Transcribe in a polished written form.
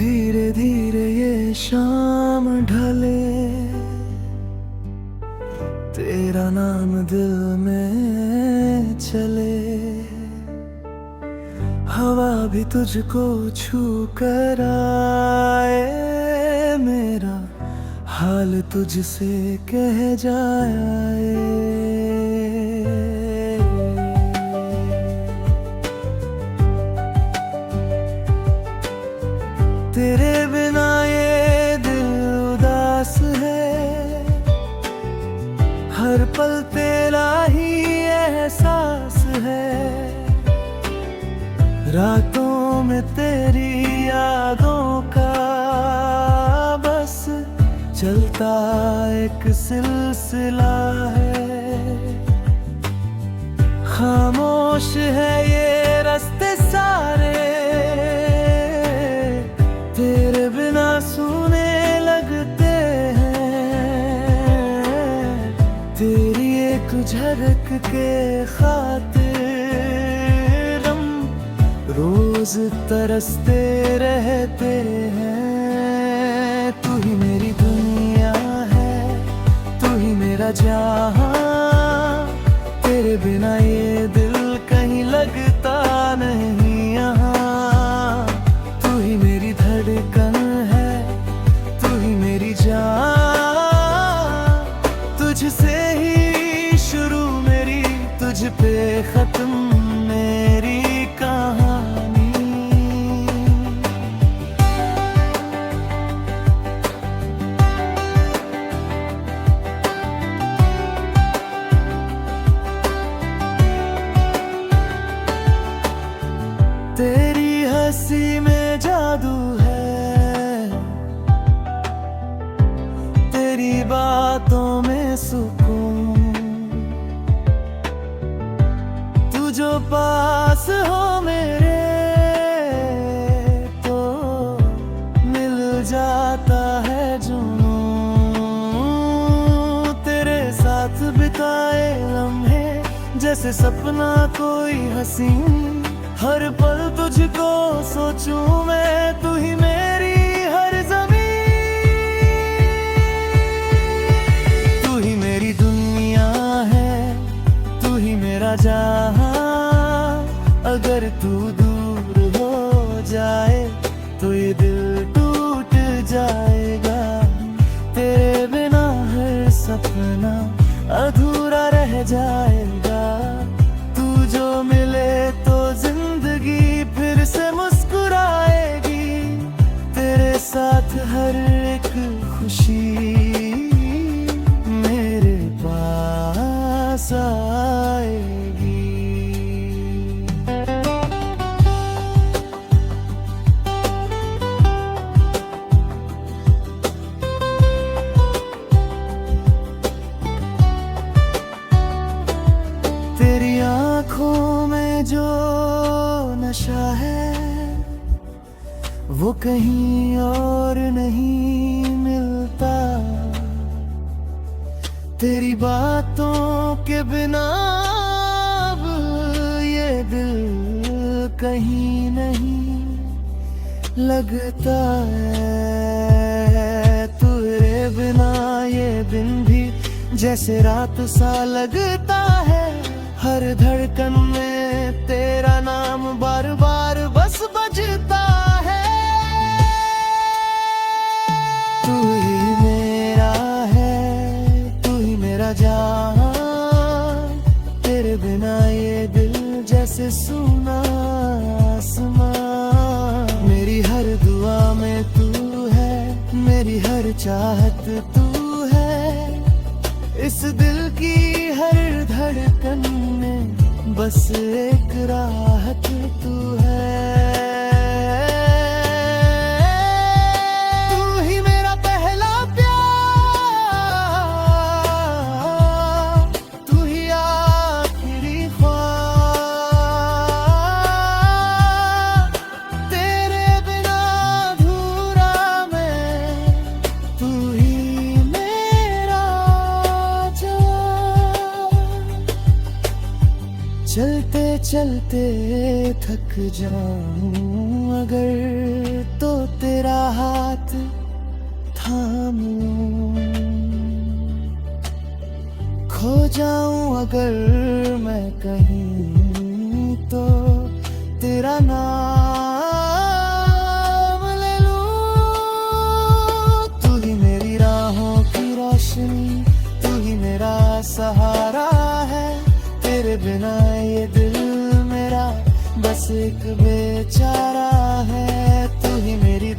धीरे धीरे ये शाम ढले, तेरा नाम दिल में चले। हवा भी तुझको छू कर आए, मेरा हाल तुझसे कह जाए। तेरे बिना ये दिल उदास है, हर पल तेरा ही एहसास है। रातों में तेरी यादों का बस चलता एक सिलसिला है। खामोश है ये रास्ते सारे, तेरे बिना सुने लगते हैं। तेरी एक झलक के खातिर हम रोज तरसते रहते हैं। तू ही मेरी दुनिया है, तू ही मेरा जहां। तेरे बिना ये दिल कहीं लगता नहीं यहाँ। तू ही मेरी धड़कन है, तू ही मेरी जान। तुझसे ही शुरू मेरी, तुझ पे खत्म मेरी कहानी। तेरी हंसी में जादू है, तेरी बातों में सुकून। तू जो पास हो मेरे तो मिल जाता है जुनून। तेरे साथ बिताए लम्हे जैसे सपना कोई हसीन। हर पल तुझको सोचूं मैं, तू ही मेरी हर ज़मीन। तू ही मेरी दुनिया है, तू ही मेरा जहां। अगर तू दूर हो जाए तो ये दिल टूट जाएगा। तेरे बिना हर सपना अधूरा रह जाएगा। तू जो मिले तो जिंदगी फिर से मुस्कुराएगी। तेरे साथ हर एक खुशी मेरे पास आएगी। तेरी आँखों में जो नशा है वो कहीं और नहीं मिलता। तेरी बातों के बिना अब ये दिल कहीं नहीं लगता है। तेरे बिना ये दिन भी जैसे रात सा लगता है। हर धड़कन में तेरा नाम बार बार बस बजता है। तू ही मेरा है, तू ही मेरा जहां। तेरे बिना ये दिल जैसे सूना आसमां। मेरी हर दुआ में तू है, मेरी हर चाहत तू है। इस दिल की हर धड़कन में बस एक राहत तू है। तू ही मेरा पहला प्यार, तू ही आखिरी ख्वाब। तेरे बिना अधूरा मैं, तू ही मेरा चलते चलते थक जाऊं अगर तो तेरा हाथ थामूं। खो जाऊं अगर मैं कहीं तो तेरा नाम ले लूं। तू ही मेरी राहों की रोशनी, तू ही मेरा सहारा है। तेरे बिना ये दिल मेरा बस एक बेचारा है। तू ही मेरी